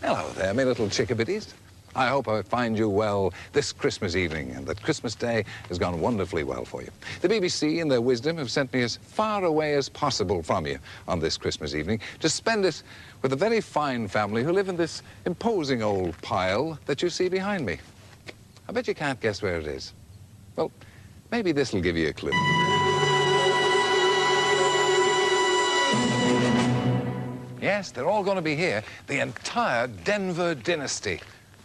Hello there, my little chickabiddies. I hope I find you well this Christmas evening and that Christmas Day has gone wonderfully well for you. The BBC, in their wisdom, have sent me as far away as possible from you on this Christmas evening to spend it with a very fine family who live in this imposing old pile that you see behind me. I bet you can't guess where it is. Well, maybe this will give you a clue. Yes, they're all going to be here, the entire Denver Dynasty.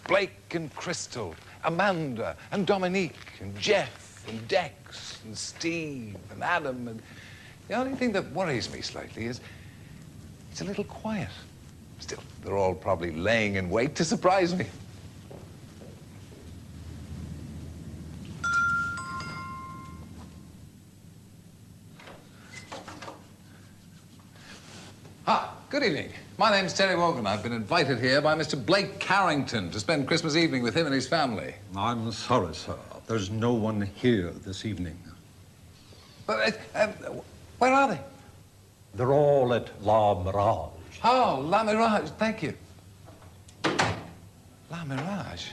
Blake and Crystal, Amanda and Dominique and Jeff and Dex and Steve and Adam. And the only thing that worries me slightly is it's a little quiet. Still, they're all probably laying in wait to surprise me. Good evening. My name's Terry Wogan. I've been invited here by Mr. Blake Carrington to spend Christmas evening with him and his family. I'm sorry, sir. There's no one here this evening. But, where are they? They're all at La Mirage. Oh, La Mirage. Thank you. La Mirage?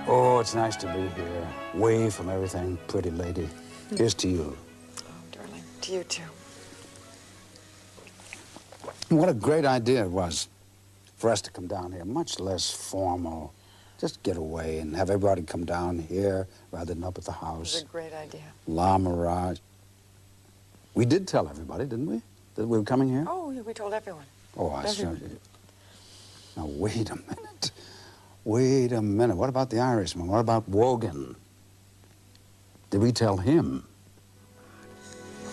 Oh, it's nice to be here, away from everything, pretty lady. Here's to you. Oh, darling, to you too. What a great idea it was for us to come down here, much less formal. Just get away and have everybody come down here rather than up at the house. It was a great idea. La Mirage. We did tell everybody, didn't we, that we were coming here? Oh, yeah, we told everyone. Oh, I see. Now, wait a minute. Wait a minute. What about the Irishman? What about Wogan? Did we tell him?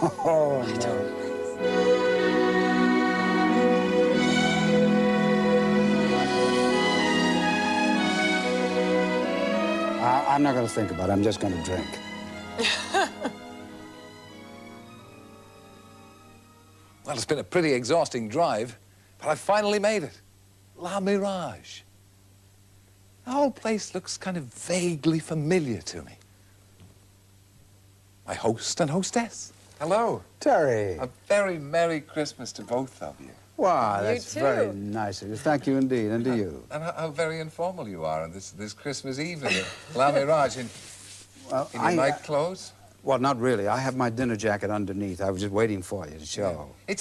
Oh, no. I'm not going to think about it. I'm just going to drink. Well, it's been a pretty exhausting drive, but I finally made it. La Mirage. The whole place looks kind of vaguely familiar to me. My host and hostess. Hello. Terry. A very Merry Christmas to both of you. Wow, You that's too. very nice of you. Thank you indeed, and to you. And how very informal you are on this Christmas evening at La Mirage in your night clothes. Well, not really. I have my dinner jacket underneath. I was just waiting for you to show. Yeah.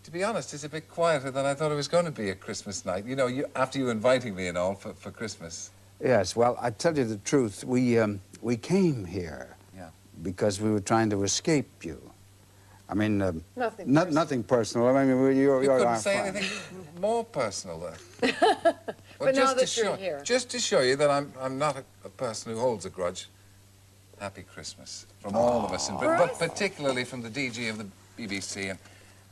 To be honest, it's a bit quieter than I thought it was going to be a Christmas night. You know, after you inviting me and all for Christmas. Yes, well, I tell you the truth. We came here because we were trying to escape you. I mean, nothing personal. I mean, you're couldn't say anything more personal, though. Well, But now that you're here. Just to show you that I'm not a person who holds a grudge. Happy Christmas from all of us, but particularly from the DG of the BBC and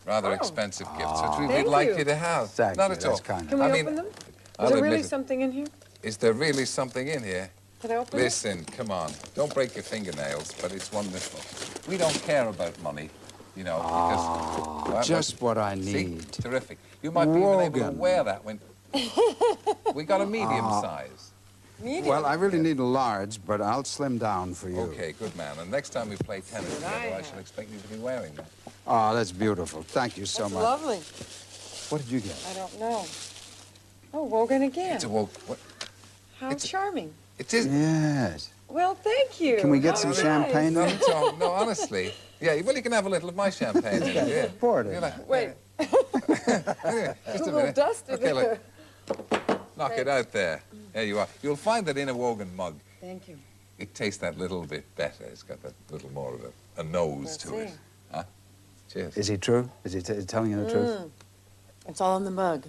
rather expensive gifts, which we'd like you to have. Thank not you, at all. that's kind of Can we open them? Is there really something in here? Is there really something in here? Can I open Listen, come on. Don't break your fingernails, but it's wonderful. We don't care about money, you know, because... just what I See? need. Terrific. You might be even able to Wogan. wear that when... We got a medium size. Medium. Well, I really need a large, but I'll slim down for you. Okay, good man. And next time we play tennis together, I shall expect you to be wearing that. Oh, that's beautiful. Thank you so That's much. lovely. What did you get? I don't know. Oh, Wogan again. It's a woke... What? How charming. It is... Yes. Well, thank you. Can we get How some nice. champagne No, in it? no, honestly. Yeah, well, you can have a little of my champagne. Yeah. Pour it in. You're like- Wait, Anyway, just a a little minute. dusty Okay, there. look. Knock it out there. There you are. You'll find that in a Wogan mug, Thank you. it tastes that little bit better. It's got that little more of a nose Let's to see. it. Huh? Cheers. Is he true? Is he telling you the truth? It's all in the mug.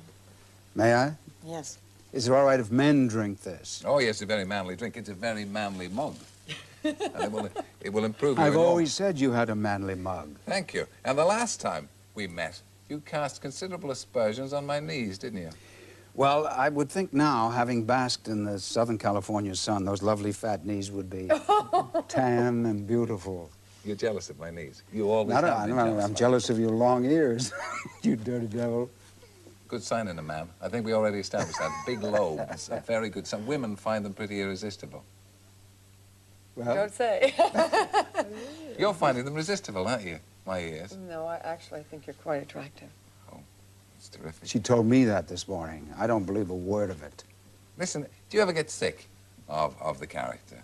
May I? Yes. Is it all right if men drink this? Oh, yes, a very manly drink. It's a very manly mug. And it will improve you. I've in all- always said you had a manly mug. Thank you. And the last time we met, you cast considerable aspersions on my knees, didn't you? Well, I would think now, having basked in the Southern California sun, those lovely fat knees would be tan and beautiful. You're jealous of my knees. You always Not, have been jealous. I'm jealous of your long ears, you dirty devil. Good sign in a man. I think we already established that. Big lobes, a very good sign. Women find them pretty irresistible. Well, Don't say. You're finding them resistible, aren't you? my ears. No, I think you're quite attractive. It's terrific. She told me that this morning. I don't believe a word of it. Listen, do you ever get sick of the character,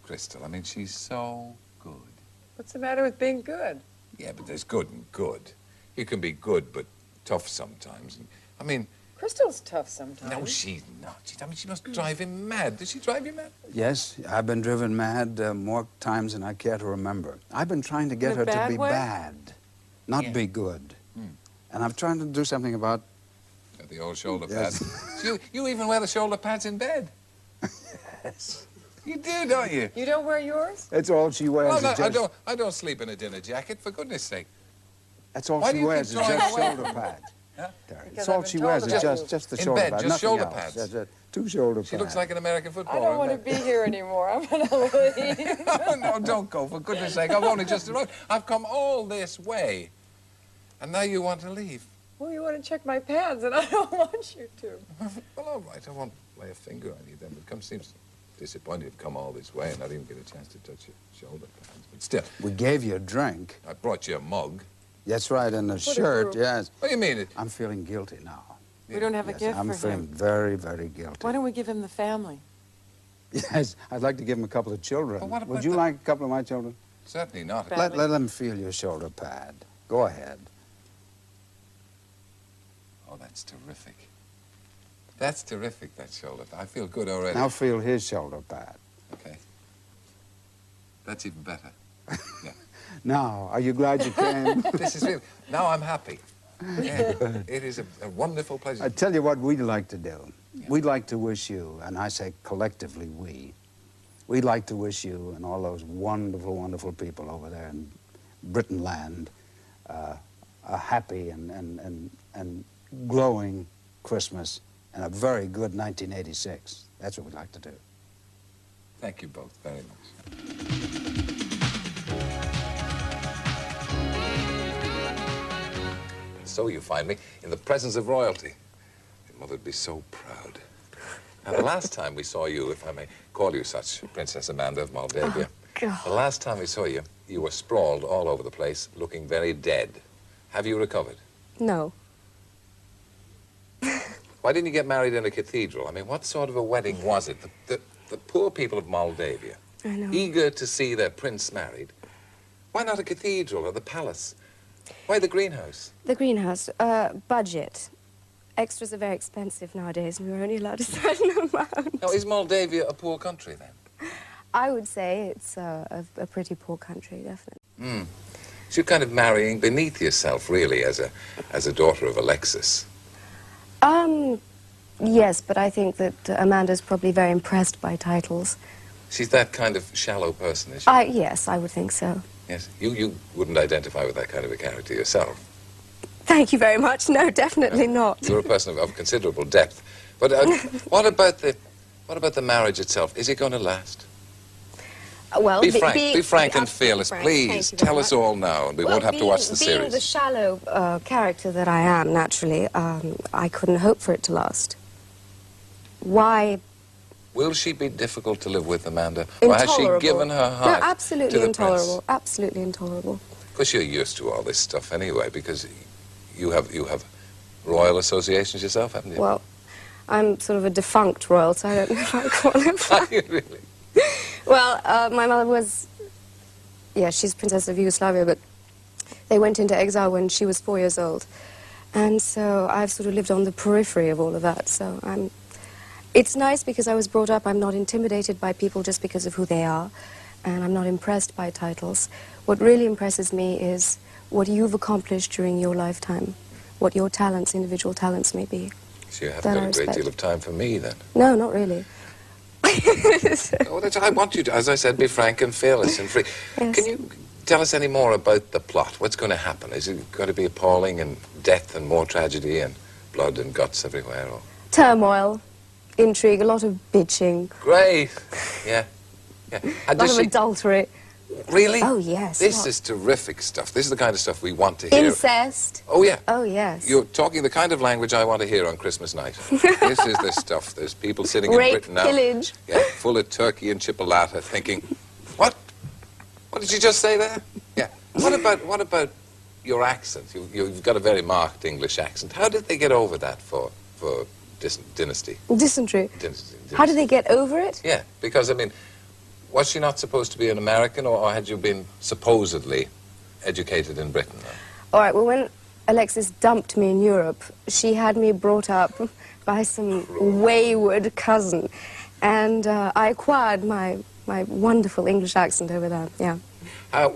Crystal? I mean, she's so good. What's the matter with being good? Yeah, but there's good and good. You can be good, but tough sometimes. I mean... Crystal's tough sometimes. No, she's not. She must drive him mad. Does she drive you mad? Yes, I've been driven mad more times than I care to remember. I've been trying to get her to be bad, not be good. And I'm trying to do something about... The old shoulder pads. You even wear the shoulder pads in bed. Yes. You do, don't you? You don't wear yours? That's all she wears. Well, no, I don't sleep in a dinner jacket, for goodness sake. That's all she wears is just shoulder pads. Huh? That's all she wears is just the shoulder pads. Just shoulder pads. Two shoulder pads. She looks like an American footballer. I don't want to be here anymore. I'm going to leave. No, don't go, for goodness sake. I've only just arrived. I've come all this way. And now you want to leave. Well, you want to check my pads, and I don't want you to. Well, all right. I won't lay a finger on you then. But seems disappointed you've come all this way and not even get a chance to touch your shoulder pads. But still. We gave you a drink. I brought you a mug. That's right, and a shirt, yes. What do you mean? I'm feeling guilty now. We don't have a gift for him. I'm feeling very, very guilty. Why don't we give him the family? Yes, I'd like to give him a couple of children. Well, what about Would you like a couple of my children? Certainly not. Let them feel your shoulder pad. Go ahead. Oh, that's terrific. That's terrific, that shoulder pad. I feel good already. Now feel his shoulder pad. Okay. That's even better. Yeah. Now, are you glad you came? This is real. Now I'm happy. Yeah. It is a wonderful pleasure. I tell you what we'd like to do. Yeah. We'd like to wish you, and I say collectively we'd like to wish you and all those wonderful, wonderful people over there in Britain land a happy and glowing Christmas and a very good 1986. That's what we'd like to do. Thank you both very much. So you find me in the presence of royalty. Your mother'd be so proud. Now, the last time we saw you, if I may call you such, Princess Amanda of Moldavia, the last time we saw you, you were sprawled all over the place, looking very dead. Have you recovered? No. Why didn't you get married in a cathedral? I mean, what sort of a wedding was it? The poor people of Moldavia, I know. eager to see their prince married. Why not a cathedral or the palace? Why the greenhouse? The greenhouse, budget. Extras are very expensive nowadays, and we were only allowed a certain amount. Now, is Moldavia a poor country, then? I would say it's a pretty poor country, definitely. So you're kind of marrying beneath yourself, really, as a daughter of Alexis. Yes, but I think that Amanda's probably very impressed by titles. She's that kind of shallow person, is she? Yes, I would think so. Yes. You wouldn't identify with that kind of a character yourself. Thank you very much. No, definitely not. You're a person of considerable depth. But what about the marriage itself? Is it going to last? Well, be frank and fearless, please. Tell us all now, and we won't have to watch the series. Being the shallow character that I am, naturally, I couldn't hope for it to last. Why? Will she be difficult to live with, Amanda? Intolerable. Or has she given her heart No, absolutely to the intolerable. prince? Absolutely intolerable. Of course, you're used to all this stuff anyway, because you have royal associations yourself, haven't you? Well, I'm sort of a defunct royal, so I don't know if I qualify. Are you really? Well, my mother was, she's Princess of Yugoslavia, but they went into exile when she was 4 years old. And so I've sort of lived on the periphery of all of that. So it's nice because I was brought up, I'm not intimidated by people just because of who they are, and I'm not impressed by titles. What really impresses me is what you've accomplished during your lifetime, what your talents, individual talents may be. So you haven't got a great deal of time for me, then? No, not really. Oh, I want you to, as I said, be frank and fearless and free. Yes. Can you tell us any more about the plot? What's going to happen? Is it going to be appalling and death and more tragedy and blood and guts everywhere? Or... Turmoil, intrigue, a lot of bitching. Great. Yeah. And a lot of adultery. Really? Oh, yes. This is terrific stuff. This is the kind of stuff we want to hear. Incest. Oh, yeah. Oh, yes. You're talking the kind of language I want to hear on Christmas night. This is the stuff. There's people sitting in Britain now. Pillage. Yeah, full of turkey and chipolata thinking, what? What did you just say there? Yeah. What about your accent? You've got a very marked English accent. How did they get over that for Dynasty? Dysentery. Dynasty? How did they get over it? Yeah, because, I mean, was she not supposed to be an American, or had you been supposedly educated in Britain? All right, well, when Alexis dumped me in Europe, she had me brought up by some wayward cousin, and I acquired my wonderful English accent over there, yeah.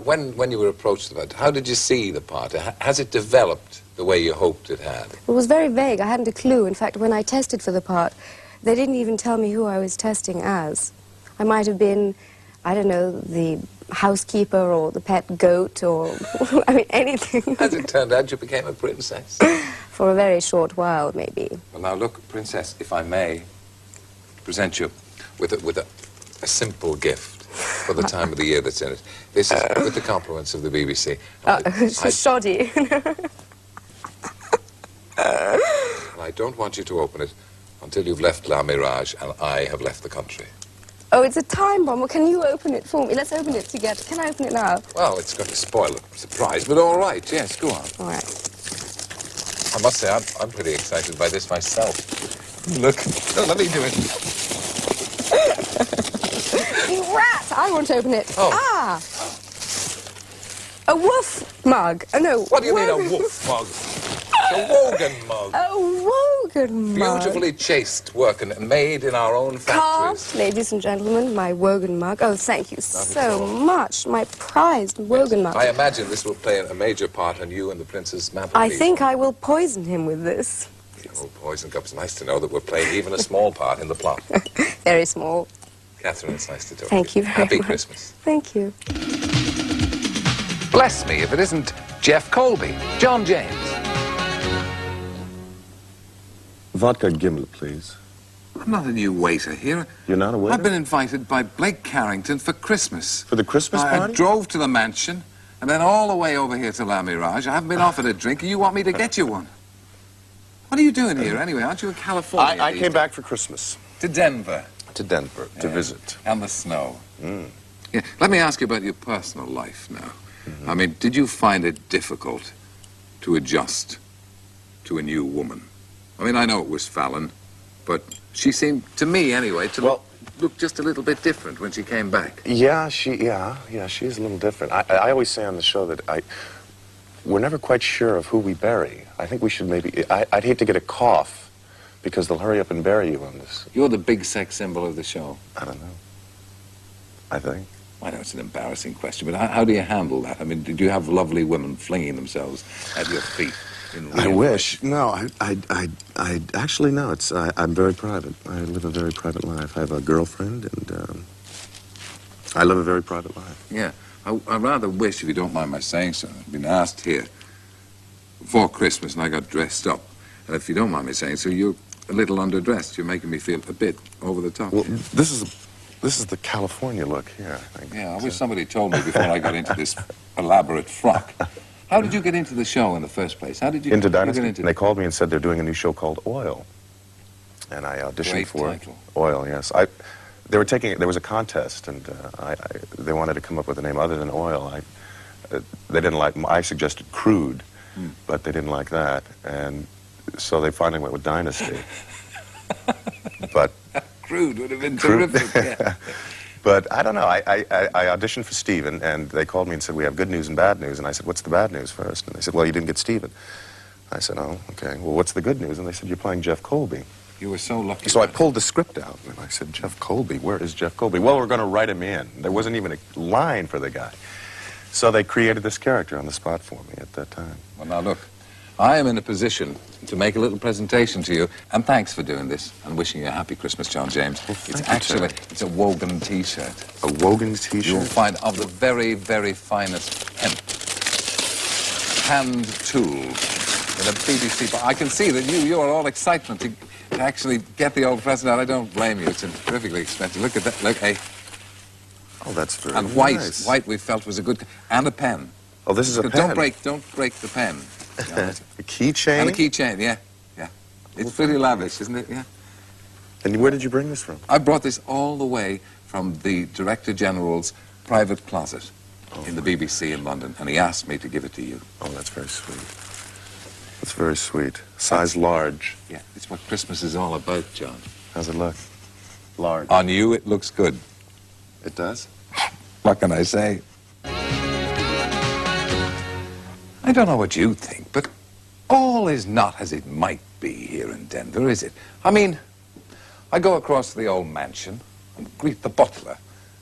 When you were approached about it, how did you see the part? Has it developed the way you hoped it had? It was very vague. I hadn't a clue. In fact, when I tested for the part, they didn't even tell me who I was testing as. I might have been, I don't know, the housekeeper or the pet goat or, I mean, anything. As it turned out, you became a princess. For a very short while, maybe. Well, now look, Princess, if I may present you with a simple gift for the time of the year that's in it. This is with the compliments of the BBC. Shoddy. I don't want you to open it until you've left La Mirage and I have left the country. Oh, it's a time bomb. Well, can you open it for me? Let's open it together. Can I open it now? Well, it's going to spoil the surprise, but all right. Yes, go on. All right. I must say, I'm pretty excited by this myself. Look. No, let me do it. You rat! I want to open it. Oh. Ah! A woof mug. Oh, no. What do you mean, a wolf mug? A Wogan mug. A Wogan mug. Beautifully chased work and made in our own factories. Carved, ladies and gentlemen, my Wogan mug. Oh, thank you so much. My prized Wogan mug. I imagine this will play a major part in you and the Prince's mantelpiece. I think I will poison him with this. Oh, poison cups. Nice to know that we're playing even a small part in the plot. Very small. Catherine, it's nice to talk Thank to you. you very Happy much. Christmas. Thank you. Bless me if it isn't Jeff Colby, John James. Vodka gimlet, please. I'm not a new waiter here. You're not a waiter? I've been invited by Blake Carrington for Christmas. For the Christmas I party? drove to the mansion and then all the way over here to La Mirage. I haven't been offered a drink and you want me to get you one. What are you doing here anyway? Aren't you in California? I came back for Christmas. to Denver. To Denver, to Yeah. visit. And the snow. Mm. Yeah. Let me ask you about your personal life now. I mean, did you find it difficult to adjust to a new woman? I mean, I know it was Fallon, but she seemed, to me anyway, to look just a little bit different when she came back. Yeah, she's a little different. I always say on the show that we're never quite sure of who we bury. I think we should maybe, I'd hate to get a cough because they'll hurry up and bury you on this. You're the big sex symbol of the show. I don't know. I think. I know it's an embarrassing question, but how do you handle that? I mean, did you have lovely women flinging themselves at your feet? I wish. No, I actually, no. I'm very private. I live a very private life. I have a girlfriend, and I live a very private life. Yeah. I rather wish, if you don't mind my saying so, I've been asked here before Christmas, and I got dressed up. And if you don't mind me saying so, you're a little underdressed. You're making me feel a bit over the top. Well, this is the California look here, I think. Yeah, I wish somebody told me before I got into this elaborate frock. How did you get into the show in the first place? How did you into Dynasty? get into And they called me and said they're doing a new show called Oil. And I auditioned Great for title. Oil, yes. There was a contest, and they wanted to come up with a name other than Oil. They didn't like, I suggested Crude, but they didn't like that. And so they finally went with Dynasty. But Crude would have been Crude. terrific. Yeah. But I don't know. I auditioned for Steven, and they called me and said, we have good news and bad news. And I said, what's the bad news first? And they said, well, you didn't get Steven. I said, oh, okay. Well, what's the good news? And they said, you're playing Jeff Colby. You were so lucky. So I pulled the script out, and I said, Jeff Colby, where is Jeff Colby? Well, we're going to write him in. There wasn't even a line for the guy. So they created this character on the spot for me at that time. Well, now look, I am in a position to make a little presentation to you, and thanks for doing this, and wishing you a happy Christmas, John James. It's a Wogan T-shirt. A Wogan T-shirt? You'll find of the very, very finest hemp. Hand tooled. In a BBC, but I can see that you are all excitement to actually get the old present out. I don't blame you. It's terrifically expensive. Look at that. Look, hey. Oh, that's very And white. nice. White we felt was a good... And a pen. Oh, this is a pen. Don't break the pen. A keychain? And a keychain, yeah. Yeah. It's pretty lavish, isn't it? Yeah. And where did you bring this from? I brought this all the way from the Director General's private closet. in the BBC in London, and he asked me to give it to you. Oh, that's very sweet. That's very sweet. Size large. Yeah, it's what Christmas is all about, John. How's it look? Large. On you, it looks good. It does? What can I say? I don't know what you think, but all is not as it might be here in Denver, is it? I mean, I go across to the old mansion and greet the butler.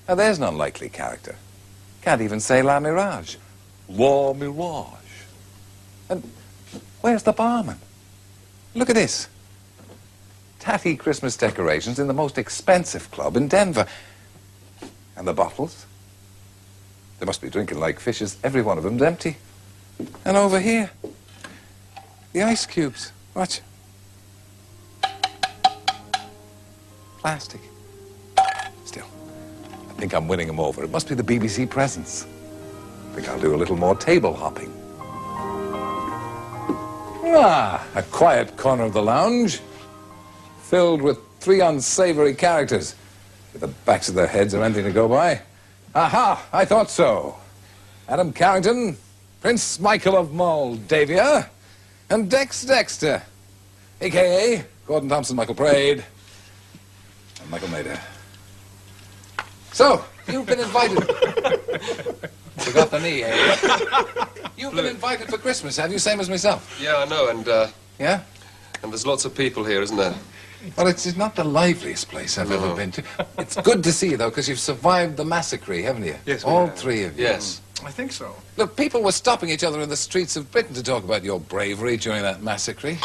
Now, there's an unlikely character. Can't even say La Mirage. La Mirage. And where's the barman? Look at this. Tatty Christmas decorations in the most expensive club in Denver. And the bottles? They must be drinking like fishes. Every one of them's empty. And over here, the ice cubes. Watch. Plastic. Still, I think I'm winning them over. It must be the BBC presents. I think I'll do a little more table hopping. Ah, a quiet corner of the lounge, filled with 3 unsavory characters, with the backs of their heads or anything to go by. Aha, I thought so. Adam Carrington, Prince Michael of Moldavia, and Dex Dexter, a.k.a. Gordon Thompson, Michael Praed, and Michael Mader. So, you've been invited. Forgot the knee, eh? You've been invited for Christmas, have you? Same as myself. Yeah, I know, and Yeah? and there's lots of people here, isn't there? Well, it's not the liveliest place I've ever been to. It's good to see you, though, because you've survived the massacre, haven't you? Yes, we All have. 3 of you. Yes. I think so. Look, people were stopping each other in the streets of Britain to talk about your bravery during that massacre.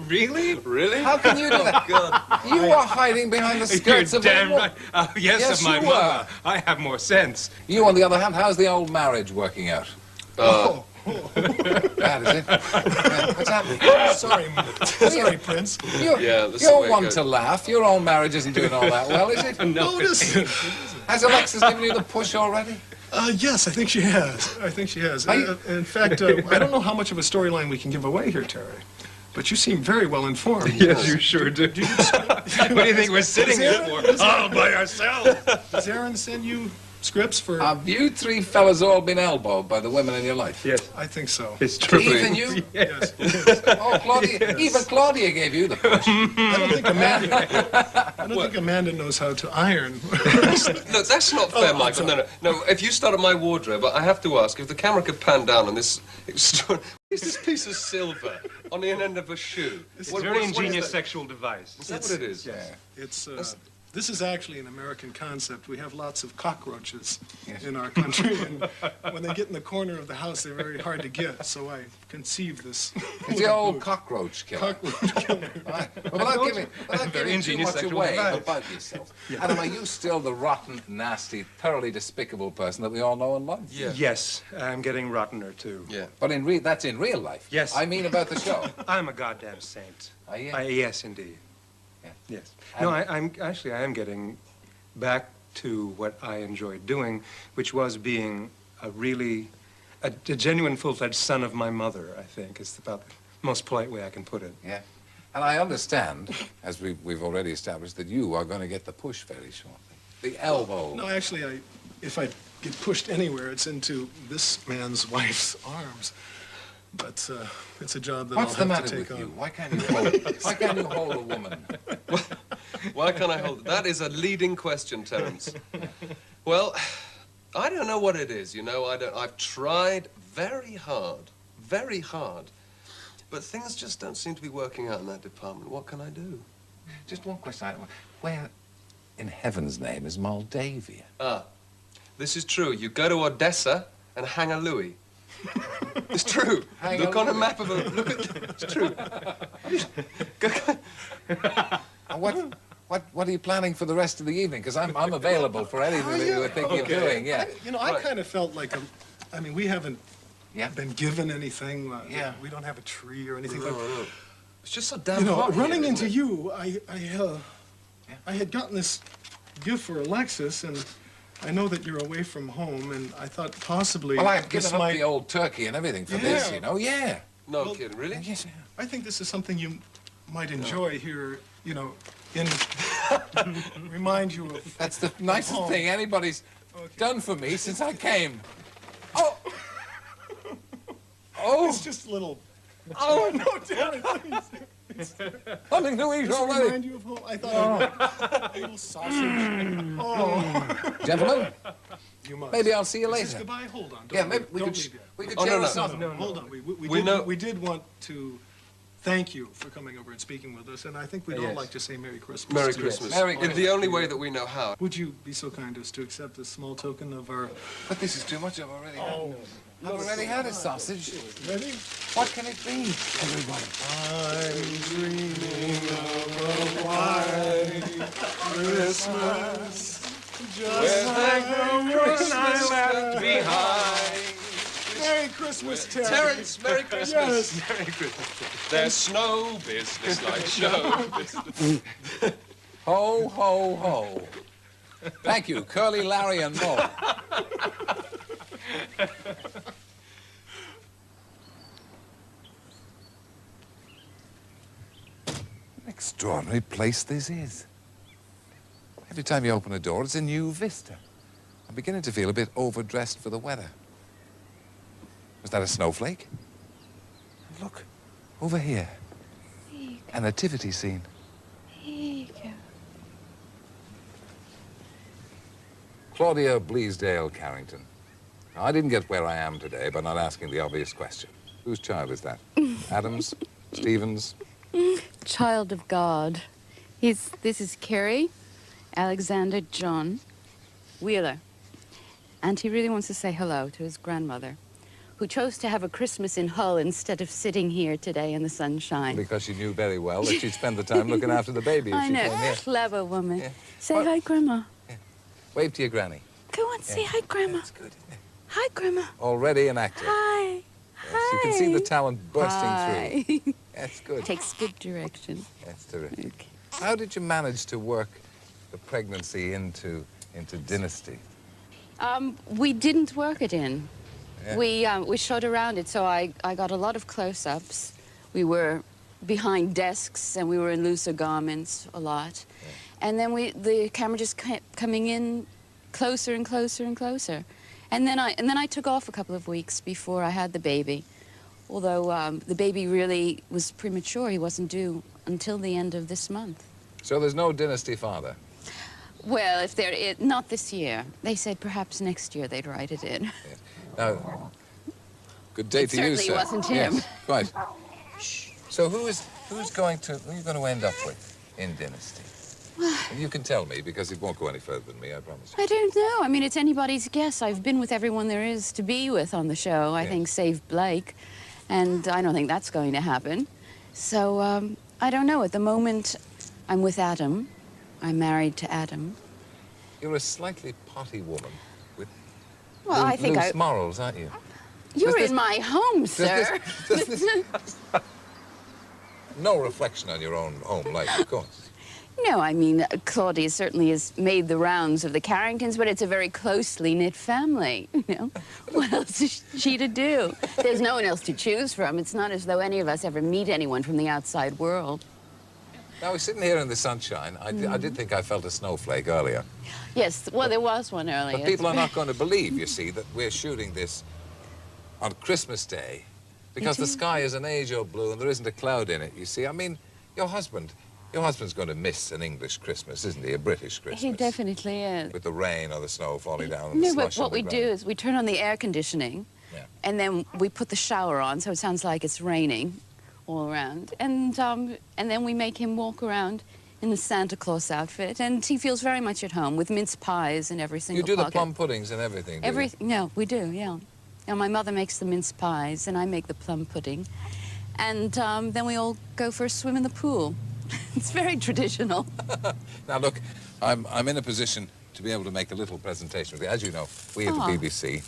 Really? Really? How can you do that? God. You were hiding behind the skirts You're of damn a right. Yes, Yes, of my you mother. I have more sense. You, on the other hand, how's the old marriage working out? Bad, is it? Yeah, what's happening? Sorry, Prince. Yeah, this is the You're way it one goes. to laugh. Your own marriage isn't doing all that well, is it? No, it isn't. Has Alexis given you the push already? Yes, I think she has. I think she has. Are you- In fact, I don't know how much of a storyline we can give away here, Terry. But you seem very well informed. Yes, you sure do. What do you think we're sitting here for? All by ourselves. Does Aaron send you scripts for... Have you 3 fellas all been elbowed by the women in your life? Yes. I think so. It's true. Even you? Yes. Oh, Claudia. Even Claudia gave you the push. I don't think Amanda knows how to iron. Look, that's not fair, Michael. No. If you start at my wardrobe, I have to ask, if the camera could pan down on this... Is this piece of silver on the end of a shoe? It's What- a very what is ingenious that? sexual device. Is that what it is? Yes. It's, this is actually an American concept. We have lots of cockroaches in our country, and when they get in the corner of the house, they're very hard to get. So I conceived this. It's the old cockroach killer. cockroach killer. Right. Well, without giving too ingenious much sexual away device. about yourself. Adam, are you still the rotten, nasty, thoroughly despicable person that we all know and love? Yeah. Yes, I'm getting rottener too. Yeah. But that's in real life. Yes. I mean about the show. I'm a goddamn saint. Are you? Yes, indeed. Yeah. Yes. No, I am getting back to what I enjoyed doing, which was being a genuine full-fledged son of my mother, I think, is about the most polite way I can put it. Yeah. And I understand, as we've already established, that you are going to get the push very shortly. The elbow. No, actually, if I get pushed anywhere, it's into this man's wife's arms. But it's a job that What's I'll the have matter to with take you? on. Why can't you hold a woman? Why can't I hold it? That is a leading question, Terence. Well, I don't know what it is, you know. I've tried very hard, but things just don't seem to be working out in that department. What can I do? Just one question. Where in heaven's name is Moldavia? This is true. You go to Odessa and hang a Louis. It's true. Hang Look a on a Louis. map of a... Look at... It's true. What are you planning for the rest of the evening? Because I'm available for anything that you were thinking of doing. Yeah. I kind of felt like we haven't Yeah. been given anything. Yeah. We don't have a tree or anything. No. It's just so damn hot here, running isn't into it? you, I had gotten this gift for Alexis, and I know that you're away from home, and I thought possibly Well, I've this given up might... the old turkey and everything for this, Yeah. you know. Yeah. No kidding, really? Yes. I think this is something you might enjoy here, remind you of... That's the nicest thing anybody's done for me since I came. Oh! Oh! It's just a little... Oh, no, Darren, please. Something to eat Does it already. remind you of home? I thought a little sausage. Oh. Gentlemen, You must. maybe I'll see you Is later. this goodbye? Hold on. Yeah, maybe we don't could, leave yet. we could Oh, share no, a no. song. No, hold on. We did want to thank you for coming over and speaking with us, and I think we'd all like to say Merry Christmas. Merry to you. Christmas. Merry In the only way that we know how. Would you be so kind as to accept this small token of our... But this is too much. I've already had. I've already had a sausage. Ready? What can it be, everybody? I'm dreaming of a white Christmas, just like the one I left behind. Merry Christmas, Terry. Terrence, Merry Christmas. Yes. Merry Christmas. There's snow business like show business. Ho, ho, ho. Thank you, Curly, Larry, and Mo. Extraordinary place this is. Every time you open a door, it's a new vista. I'm beginning to feel a bit overdressed for the weather. Was that a snowflake? Look, over here. A nativity scene. Claudia Bleasdale Carrington. Now, I didn't get where I am today by not asking the obvious question. Whose child is that? Adams? Stevens? Child of God. This is Carrie, Alexander John Wheeler. And he really wants to say hello to his grandmother, who chose to have a Christmas in Hull instead of sitting here today in the sunshine. Because she knew very well that she'd spend the time looking after the baby if I she know, came here. clever woman. Yeah. Say Well- hi, Grandma. Wave to your granny. Go on, say hi, Grandma. That's good. Hi, Grandma. Already an actor. Hi. Yes, you can see the talent bursting through. through. That's good. Takes good direction. That's terrific. Okay. How did you manage to work the pregnancy into Dynasty? We didn't work it in. Yeah. We showed around it, so I got a lot of close-ups. We were behind desks, and we were in looser garments a lot. Yeah. And then the camera just kept coming in closer and closer and closer. And then I took off a couple of weeks before I had the baby. Although the baby really was premature, he wasn't due until the end of this month. So there's no Dynasty father? Well, if not this year. They said perhaps next year they'd write it in. Now, good day It to you, certainly sir. wasn't him. Yes, right. So who are you going to end up with in Dynasty? And you can tell me, because it won't go any further than me, I promise you. I don't know. I mean, it's anybody's guess. I've been with everyone there is to be with on the show, I Yes. think, save Blake. And I don't think that's going to happen. So, I don't know. At the moment, I'm with Adam. I'm married to Adam. You're a slightly potty woman with Well, I think loose morals, aren't you? You're Does this- in my home, Does sir. No reflection on your own home life, of course. No, I mean, Claudia certainly has made the rounds of the Carringtons, but it's a very closely knit family, you know? What else is she to do? There's no one else to choose from. It's not as though any of us ever meet anyone from the outside world. Now, we're sitting here in the sunshine. I did think I felt a snowflake earlier. Yes, well, there was one earlier. But people are not going to believe, you see, that we're shooting this on Christmas Day because the sky is an age-old blue and there isn't a cloud in it, you see. I mean, your husband's going to miss an English Christmas, isn't he? A British Christmas. He definitely is. With the rain or the snow falling down and the No, slush but what on the we do ground. is we turn on the air conditioning, Yeah. and then we put the shower on, so it sounds like it's raining all around. And then we make him walk around in the Santa Claus outfit, and he feels very much at home with mince pies in every single You do the pocket. plum puddings and everything, do you? No, we do, yeah. And my mother makes the mince pies, and I make the plum pudding. And then we all go for a swim in the pool. It's very traditional. Now, look, I'm in a position to be able to make a little presentation with you. As you know, we at the BBC,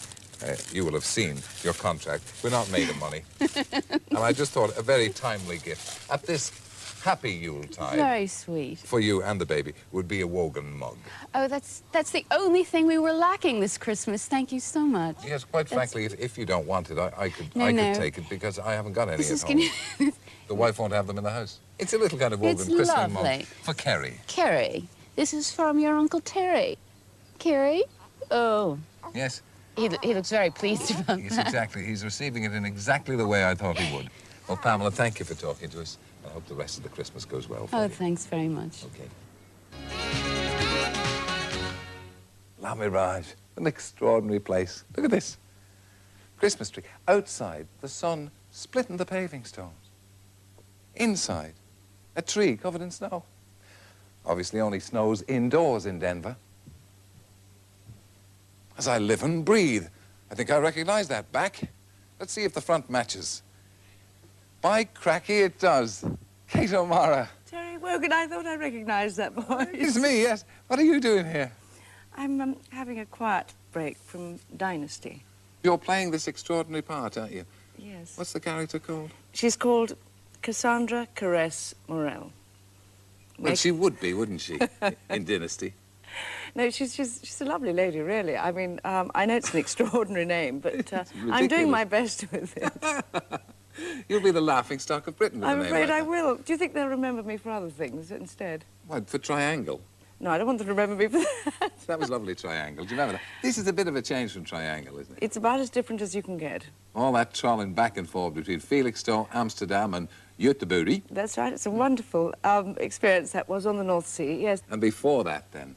you will have seen your contract. We're not made of money. And I just thought a very timely gift at this happy Yuletide Very sweet. for you and the baby would be a Wogan mug. Oh, that's the only thing we were lacking this Christmas. Thank you so much. Yes, quite frankly, if you don't want it, I could No. take it because I haven't got any This at is home. The wife won't have them in the house. It's a little kind of Wogan It's christening mug lovely. for Kerry. Carrie, this is from your Uncle Terry. Carrie? Oh, Yes, he looks very pleased about yes, that. exactly. He's receiving it in exactly the way I thought he would. Well, Pamela, thank you for talking to us. I hope the rest of the Christmas goes well for Oh, you. thanks very much. Okay. La Mirage, an extraordinary place. Look at this. Christmas tree. Outside, the sun splitting the paving stones. Inside, a tree covered in snow. Obviously only snows indoors in Denver. As I live and breathe. I think I recognize that back. Let's see if the front matches. By cracky, it does. Kate O'Mara. Terry Wogan, I thought I recognized that voice. It's me, yes. What are you doing here? I'm having a quiet break from Dynasty. You're playing this extraordinary part, aren't you? Yes. What's the character called? She's called Cassandra Caress Morel. Well, she would be, wouldn't she, in Dynasty? No, she's a lovely lady, really. I mean, I know it's an extraordinary name, but I'm doing my best with it. You'll be the laughing stock of Britain with a I'm name afraid like I that. will. Do you think they'll remember me for other things instead? What, for Triangle? No, I don't want them to remember me for that. That was lovely, Triangle. Do you remember that? This is a bit of a change from Triangle, isn't it? It's about as different as you can get. All that trolling back and forth between Felixstowe, Amsterdam and Göteborg. That's right. It's a wonderful experience that was on the North Sea, yes. And before that, then,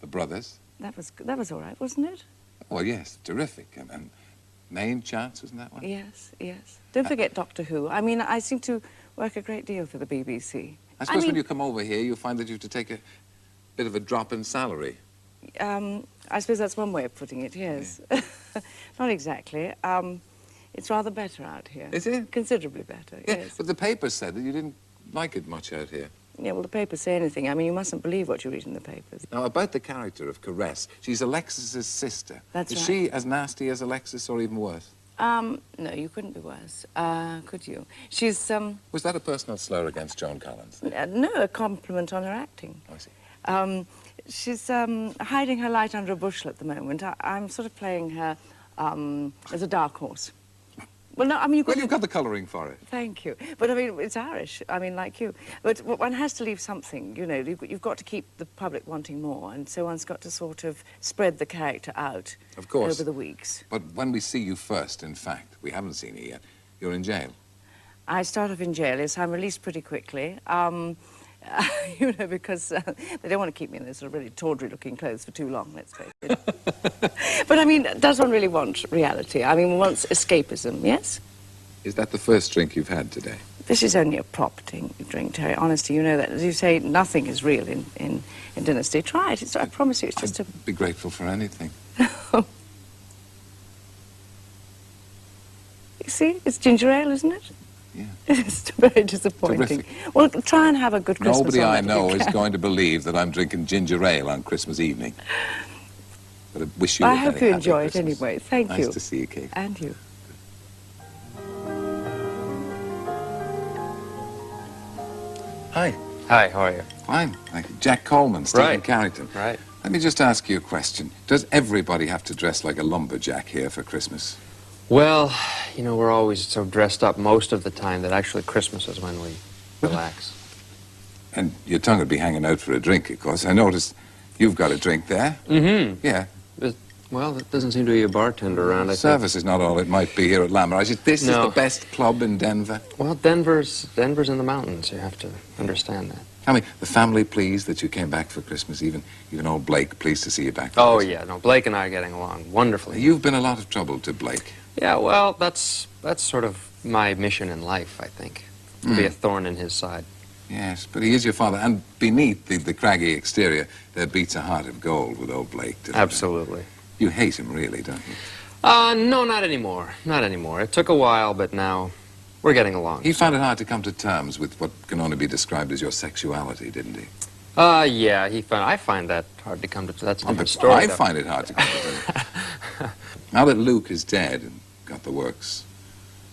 the brothers. That was all right, wasn't it? Oh, yes, terrific. And Main Chance, wasn't that one? Yes, yes. Don't forget Doctor Who. I mean, I seem to work a great deal for the BBC. I suppose when you come over here, you'll find that you have to take a bit of a drop in salary. I suppose that's one way of putting it, yes. Yeah. Not exactly. It's rather better out here. Is it? Considerably better, Yeah, yes. but the papers said that you didn't like it much out here. Yeah, well, the papers say anything. I mean, you mustn't believe what you read in the papers. Now, about the character of Caress, she's Alexis's sister. That's Is right. she as nasty as Alexis or even worse? No, you couldn't be worse, could you? She's, Was that a personal slur against Joan Collins? no, a compliment on her acting. Oh, I see. She's hiding her light under a bushel at the moment. I'm sort of playing her as a dark horse. Well, no, I mean, you've got the colouring for it. Thank you. But, I mean, it's Irish, I mean, like you. But one has to leave something, you know. You've got to keep the public wanting more, and so one's got to sort of spread the character out Of course. over the weeks. But when we see you first, in fact, we haven't seen you yet, you're in jail. I start off in jail, yes. I'm released pretty quickly. You know, because they don't want to keep me in those sort of really tawdry-looking clothes for too long, let's face it. But, I mean, does one really want reality? I mean, one wants escapism, yes? Is that the first drink you've had today? This is only a prop drink, Terry. Honestly, you know that. As you say, nothing is real in Dynasty. Try it. I promise you, it's just I'd be grateful for anything. You see, it's ginger ale, isn't it? Yeah. It's very disappointing. Terrific. Well, try and have a good Christmas. Nobody on I it if know you is can. going to believe that I'm drinking ginger ale on Christmas evening. But I wish you I a hope very you happy enjoy it Christmas. anyway. Thank you. Nice to see you, Kate. And you. Hi. Hi, how are you? Fine. Thank you. Jack Coleman, Stephen Right. Carrington. Right. Let me just ask you a question. Does everybody have to dress like a lumberjack here for Christmas? Well, you know, we're always so dressed up most of the time that actually Christmas is when we relax. And your tongue would be hanging out for a drink, of course. I noticed you've got a drink there. Mm-hmm. Yeah. Well, there doesn't seem to be a bartender around, I think. Service is not all it might be here at La Mirage. This is No. the best club in Denver. Well, Denver's in the mountains. You have to understand that. Tell me, the family pleased that you came back for Christmas, even old Blake pleased to see you back for Oh, Christmas. yeah. No, Blake and I are getting along wonderfully. You've been a lot of trouble to Blake. Yeah, well, that's sort of my mission in life, I think. To be a thorn in his side. Yes, but he is your father, and beneath the craggy exterior, there beats a heart of gold with old Blake. doesn't there? Absolutely. You hate him, really, don't you? No, not anymore. Not anymore. It took a while, but now we're getting along. He found it hard to come to terms with what can only be described as your sexuality, didn't he? Yeah, I find that hard to come to. That's a different But story. I though. find it hard to come to terms. Now that Luke is dead and got the works,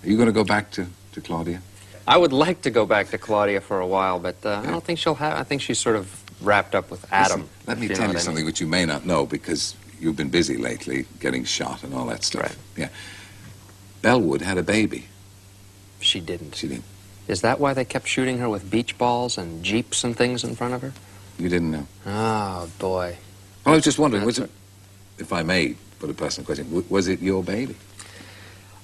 are you going to go back to Claudia? I would like to go back to Claudia for a while, but I don't think she'll have. I think she's sort of wrapped up with Adam. Listen, let me if tell know you what I something mean. which you may not know because you've been busy lately getting shot and all that stuff. Right. Yeah. Bellwood had a baby. She didn't. She didn't. Is that why they kept shooting her with beach balls and jeeps and things in front of her? You didn't know. Oh, boy. Well, I was just wondering, That's was it... if I may put a personal question, was it your baby?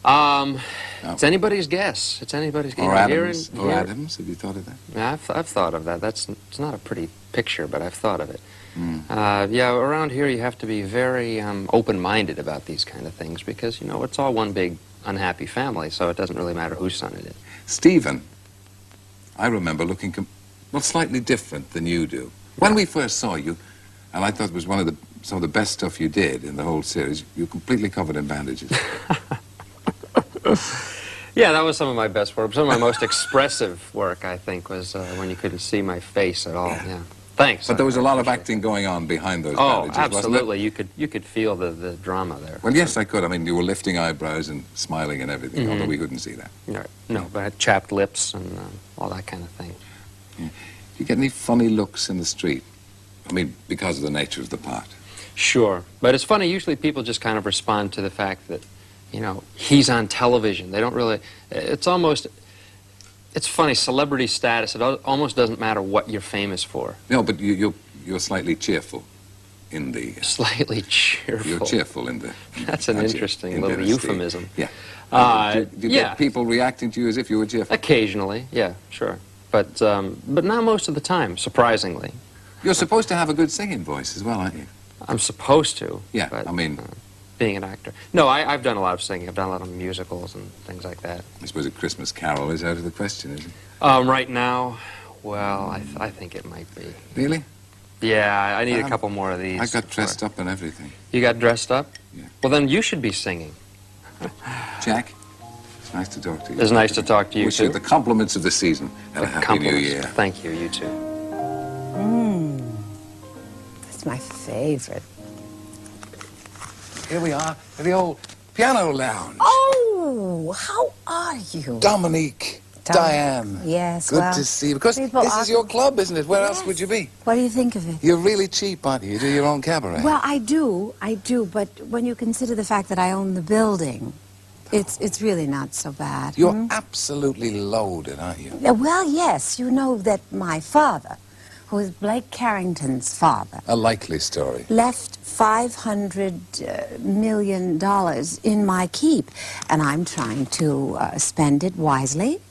It's anybody's guess. It's anybody's guess. Or Adams? Adams? Have you thought of that? Yeah, I've thought of that. It's not a pretty picture, but I've thought of it. Yeah, around here you have to be very open-minded about these kind of things because, you know, it's all one big unhappy family, so it doesn't really matter whose son it is. Stephen, I remember looking, well, slightly different than you do. When we first saw you, and I thought it was some of the best stuff you did in the whole series, you were completely covered in bandages. Yeah, that was some of my best work. Some of my most expressive work, I think, was when you couldn't see my face at all. Yeah. Thanks. But there was a lot of acting going on behind those bandages, absolutely. wasn't it? You could feel the drama there. Well, yes, I could. I mean, you were lifting eyebrows and smiling and everything, although we couldn't see that. No, but I had chapped lips and all that kind of thing. Yeah. Do you get any funny looks in the street? I mean, because of the nature of the part. Sure. But it's funny, usually people just kind of respond to the fact that, you know, he's on television. They don't really, it's funny, celebrity status, it almost doesn't matter what you're famous for. No, but you're slightly cheerful in the... Slightly cheerful. You're cheerful in the... That's an interesting little Dynasty. Euphemism. Yeah. Do you get people reacting to you as if you were cheerful? Occasionally, yeah, sure. But not most of the time, surprisingly. You're supposed to have a good singing voice as well, aren't you? I'm supposed to. Yeah, but, I mean... being an actor. No, I've done a lot of singing. I've done a lot of musicals and things like that. I suppose A Christmas Carol is out of the question, isn't it? Right now, well, I think it might be. Really? Yeah, I need a couple more of these. I got dressed up and everything. You got dressed up? Yeah. Well, then you should be singing. Jack, it's nice to talk to you. It's nice to talk to you, Wish too. you the compliments of the season and a happy new year. Thank you, you too. That's my favorite. Here we are at the old piano lounge. Oh, how are you? Dominique, Diane. Yes, Good well, to see you. Because this is your club, isn't it? Where else would you be? What do you think of it? You're really cheap, aren't you? You do your own cabaret. Well, I do, but when you consider the fact that I own the building, it's really not so bad. You're absolutely loaded, aren't you? Well, yes, you know that my father, who is Blake Carrington's father, A likely story. left $500 million in my keep, and I'm trying to spend it wisely,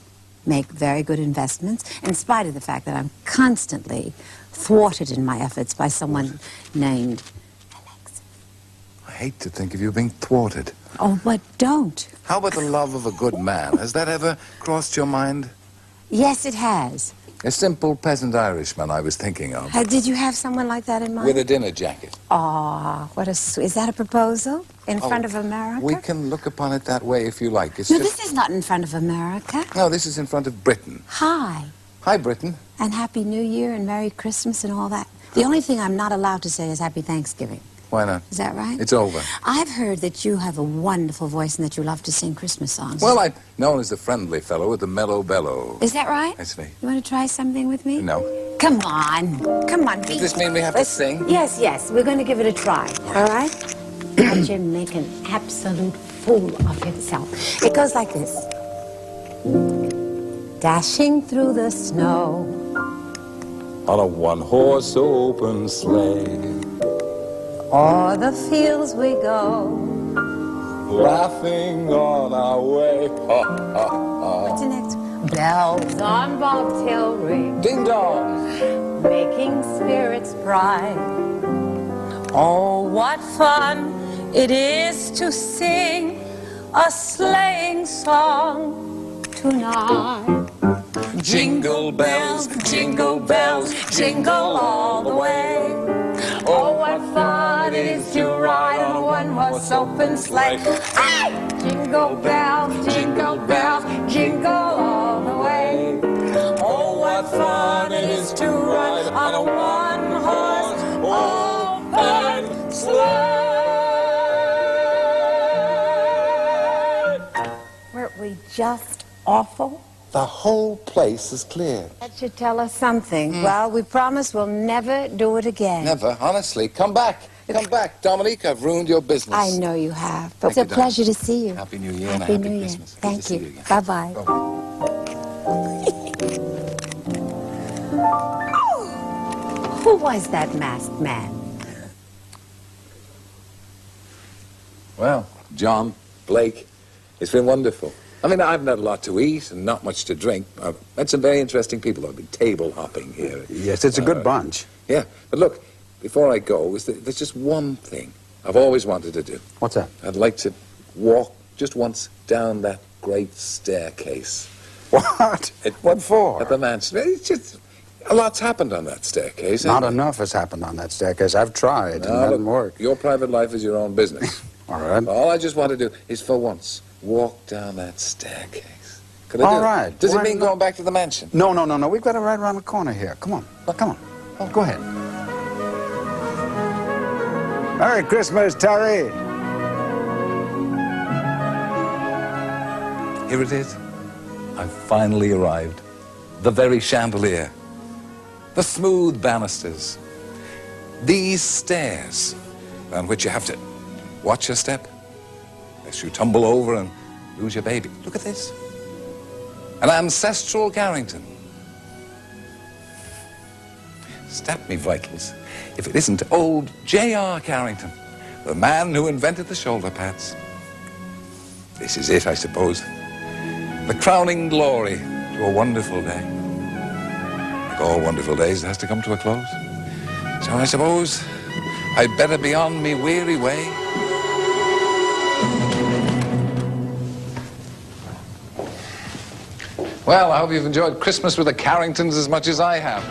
make very good investments, in spite of the fact that I'm constantly thwarted in my efforts by someone named Alex. I hate to think of you being thwarted. Oh, but don't. How about the love of a good man? Has that ever crossed your mind? Yes, it has. A simple peasant Irishman I was thinking of. Did you have someone like that in mind? With a dinner jacket. Aw, what a is that a proposal in front of America? We can look upon it that way if you like. It's No, just... this is not in front of America. No, this is in front of Britain. Hi. Hi, Britain. And Happy New Year and Merry Christmas and all that. The only thing I'm not allowed to say is Happy Thanksgiving. Why not? Is that right? It's over. I've heard that you have a wonderful voice and that you love to sing Christmas songs. Well, I'm known as the friendly fellow with the mellow bellow. Is that right? That's me. You want to try something with me? No. Come on. Come on. Does this mean we have to sing? Yes, yes. We're going to give it a try. All right? Let Jim make an absolute fool of himself. It goes like this. Dashing through the snow On a one-horse open sleigh, o'er the fields we go. laughing on our way. Ha, ha, ha. What's the next one? Bells on bobtail ring, Ding dong. making spirits bright. Oh, what fun it is to sing a sleighing song tonight. Jingle bells, jingle all the way. Oh, what fun it is to ride on a one-horse open sleigh. Hey! Jingle bells, jingle all the way. Oh, what fun it is to ride on a one-horse open sleigh. Weren't we just awful? The whole place is clear. That should tell us something. Well, we promise we'll never do it again. Never, honestly. Come back. Come back. Dominique, I've ruined your business. I know you have. But Thank you, it's a pleasure to see you. Happy New Year and a Happy happy New Year. Christmas. Good to Thank see you. again. Bye-bye. Who was that masked man? Well, John, Blake, it's been wonderful. I mean, I've had a lot to eat and not much to drink. I've met some very interesting people. I've been table hopping here. Yes, it's a good bunch. Yeah, but look, before I go, there's just one thing I've always wanted to do. What's that? I'd like to walk just once down that great staircase. What? What for? At the mansion. It's just, a lot's happened on that staircase. Not enough has happened on that staircase. I've tried, and it doesn't work. Your private life is your own business. All right. All I just want to do is, for once, walk down that staircase. Could I do All it? right. Does it Why mean not? going back to the mansion? No. We've got it right around the corner here. Come on. Come on. Oh, go ahead. Merry Christmas, Terry. Here it is. I've finally arrived. The very chandelier. The smooth banisters. These stairs on which you have to watch your step, lest you tumble over and lose your baby. Look at this. An ancestral Carrington. Stab me vitals if it isn't old J.R. Carrington, the man who invented the shoulder pads. This is it, I suppose. The crowning glory to a wonderful day. Like all wonderful days, it has to come to a close. So I suppose I'd better be on me weary way. Well, I hope you've enjoyed Christmas with the Carringtons as much as I have.